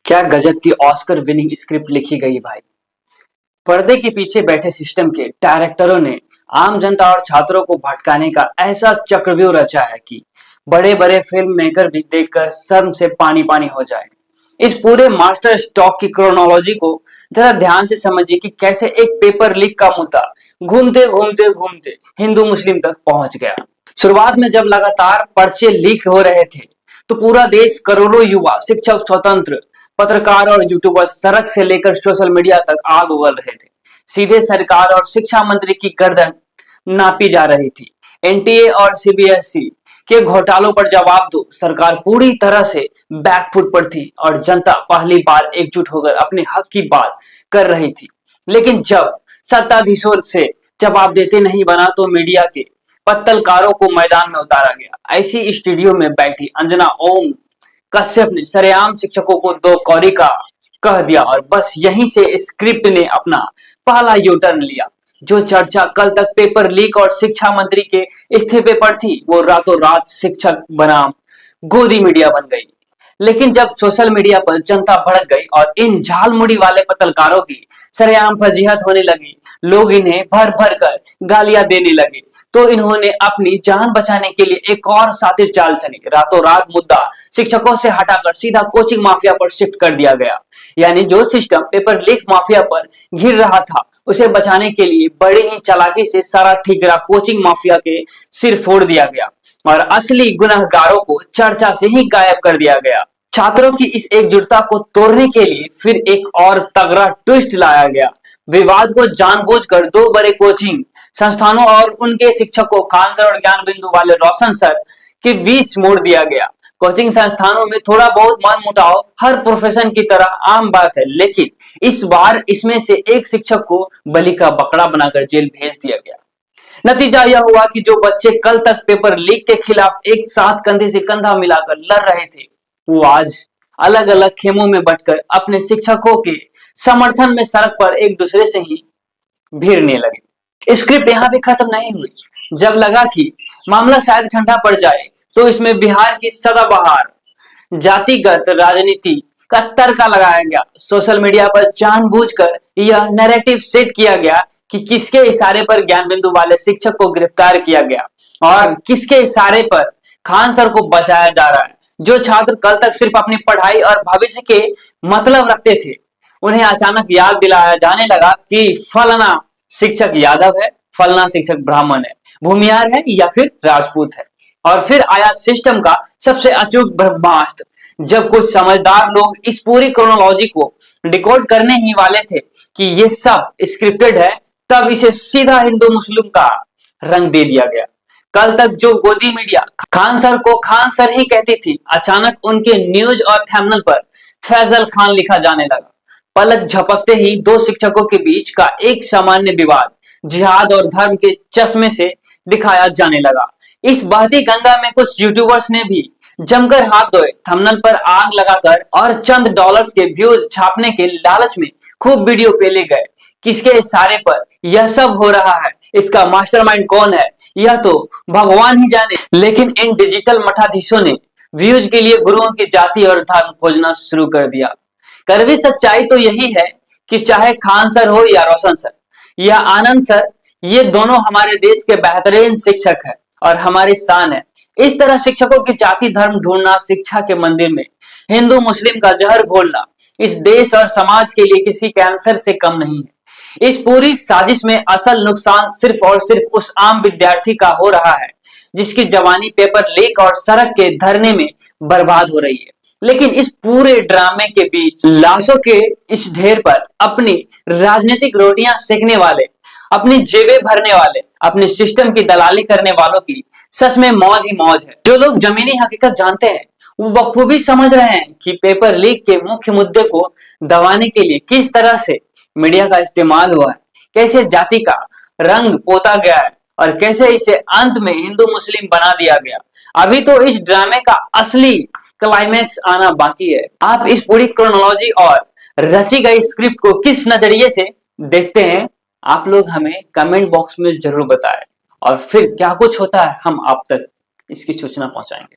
क्या गजब की ऑस्कर विनिंग स्क्रिप्ट लिखी गई भाई। पर्दे के पीछे बैठे सिस्टम के डायरेक्टरों ने आम जनता और छात्रों को भटकाने का ऐसा चक्रव्यूह रचा है कि बड़े बड़े फिल्म मेकर भी देखकर शर्म से पानी पानी हो जाए। इस पूरे मास्टर स्टॉक की क्रोनोलॉजी को जरा ध्यान से समझिए कि कैसे एक पेपर लीक का मुद्दा घूमते घूमते घूमते हिंदू मुस्लिम तक पहुंच गया। शुरुआत में जब लगातार पर्चे लीक हो रहे थे तो पूरा देश, करोड़ों युवा, शिक्षक, स्वतंत्र पत्रकार और यूट्यूबर सड़क से लेकर सोशल मीडिया तक आग उगल रहे थे। सीधे सरकार और शिक्षा मंत्री की गर्दन नापी जा रही थी। एनटीए और सीबीएसई के घोटालों पर जवाब दो, सरकार पूरी तरह से बैकफुट पर थी और जनता पहली बार एकजुट होकर अपने हक की बात कर रही थी। लेकिन जब सत्ताधीशों से जवाब देते नहीं बना तो मीडिया के पत्रकारों को मैदान में उतारा गया। ऐसी स्टूडियो में बैठी अंजना ओम कश्यप ने सरेआम शिक्षकों को दो कौड़ी का कह दिया और बस यहीं से स्क्रिप्ट ने अपना पहला यू टर्न लिया। जो चर्चा कल तक पेपर लीक और शिक्षा मंत्री के इस्तीफे पर थी वो रातों रात शिक्षक बनाम गोदी मीडिया बन गई। लेकिन जब सोशल मीडिया पर जनता भड़क गई और इन झालमुड़ी वाले पत्रकारों की सरेआम फजीहत होने लगी, लोग इन्हें भर भर कर गालियां देने लगे, तो इन्होंने अपनी जान बचाने के लिए एक और शातिर चाल चली। रातों रात मुद्दा शिक्षकों से हटाकर सीधा कोचिंग माफिया पर शिफ्ट कर दिया गया। यानी जो सिस्टम पेपर लीक माफिया पर घिर रहा था उसे बचाने के लिए बड़ी ही चालाकी से सारा ठिकरा कोचिंग माफिया के सिर फोड़ दिया गया और असली गुनहगारों को चर्चा से ही गायब कर दिया गया। छात्रों की इस एकजुटता को तोड़ने के लिए फिर एक और तगड़ा ट्विस्ट लाया गया। विवाद को जानबूझकर दो बड़े कोचिंग संस्थानों और उनके शिक्षकों खान सर और ज्ञान बिंदु वाले रोशन सर के बीच मोड़ दिया गया। कोचिंग संस्थानों में थोड़ा बहुत मनमुटाव हर प्रोफेशन की तरह आम बात है, लेकिन इस बार इसमें से एक शिक्षक को बलि का बकरा बनाकर जेल भेज दिया गया। नतीजा यह हुआ कि जो बच्चे कल तक पेपर लीक के खिलाफ एक साथ कंधे से कंधा मिलाकर लड़ रहे थे वो आज अलग अलग खेमों में बंटकर अपने शिक्षकों के समर्थन में सड़क पर एक दूसरे से ही भिड़ने लगे। स्क्रिप्ट यहाँ भी खत्म नहीं हुई। जब लगा कि मामला शायद ठंडा पड़ जाए तो इसमें बिहार की सदाबहार जातिगत राजनीति का तड़का लगाया गया। सोशल मीडिया पर जानबूझकर यह नैरेटिव सेट किया गया कि किसके इशारे पर ज्ञान बिंदु वाले शिक्षक को गिरफ्तार किया गया और किसके इशारे पर खान सर को बचाया जा रहा है। जो छात्र कल तक सिर्फ अपनी पढ़ाई और भविष्य के मतलब रखते थे उन्हें अचानक याद दिलाया जाने लगा कि फलाना शिक्षक यादव है, फलाना शिक्षक ब्राह्मण है, भूमिहार है या फिर राजपूत है। और फिर आया सिस्टम का सबसे अचूक ब्रह्मास्त्र। जब कुछ समझदार लोग इस पूरी क्रोनोलॉजी को डिकोड करने ही वाले थे कि ये सब स्क्रिप्टेड है, तब इसे सीधा हिंदू मुस्लिम का रंग दे दिया गया। कल तक जो गोदी मीडिया खान सर को खान सर ही कहती थी, अचानक उनके न्यूज और थंबनेल पर फैजल खान लिखा जाने लगा। पलक झपकते ही दो शिक्षकों के बीच का एक सामान्य विवाद जिहाद और धर्म के चश्मे से दिखाया जाने लगा। इस बहती गंगा में कुछ यूट्यूबर्स ने भी जमकर हाथ धोए, थंबनेल पर आग लगाकर और चंद डॉलर्स के व्यूज छापने के लालच में खूब वीडियो पेले गए। किसके इशारे पर यह सब हो रहा है, इसका मास्टरमाइंड कौन है, यह तो भगवान ही जाने। लेकिन इन डिजिटल मठाधीशों ने व्यूज के लिए गुरुओं की जाति और धर्म खोजना शुरू कर दिया। कड़वी सच्चाई तो यही है कि चाहे खान सर हो या रोशन सर या आनंद सर, ये दोनों हमारे देश के बेहतरीन शिक्षक हैं और हमारी शान है। इस तरह शिक्षकों की जाति धर्म ढूंढना, शिक्षा के मंदिर में हिंदू मुस्लिम का जहर घोलना इस देश और समाज के लिए किसी कैंसर से कम नहीं है। इस पूरी साजिश में असल नुकसान सिर्फ और सिर्फ उस आम विद्यार्थी का हो रहा है जिसकी जवानी पेपर लीक और सड़क के धरने में बर्बाद हो रही है। लेकिन इस पूरे ड्रामे के बीच लाशों के इस ढेर पर अपनी राजनीतिक रोटियां सेकने वाले, अपनी जेबें भरने वाले, अपने सिस्टम की दलाली करने वालों की सच में मौज ही मौज है। जो लोग जमीनी हकीकत जानते हैं वो बखूबी समझ रहे हैं कि पेपर लीक के मुख्य मुद्दे को दबाने के लिए किस तरह से मीडिया का इस्तेमाल हुआ है, कैसे जाति का रंग पोता गया है और कैसे इसे अंत में हिंदू मुस्लिम बना दिया गया। अभी तो इस ड्रामे का असली क्लाइमैक्स आना बाकी है। आप इस पूरी क्रोनोलॉजी और रची गई स्क्रिप्ट को किस नजरिए से देखते हैं, आप लोग हमें कमेंट बॉक्स में जरूर बताएं और फिर क्या कुछ होता है हम आप तक इसकी सूचना पहुंचाएंगे।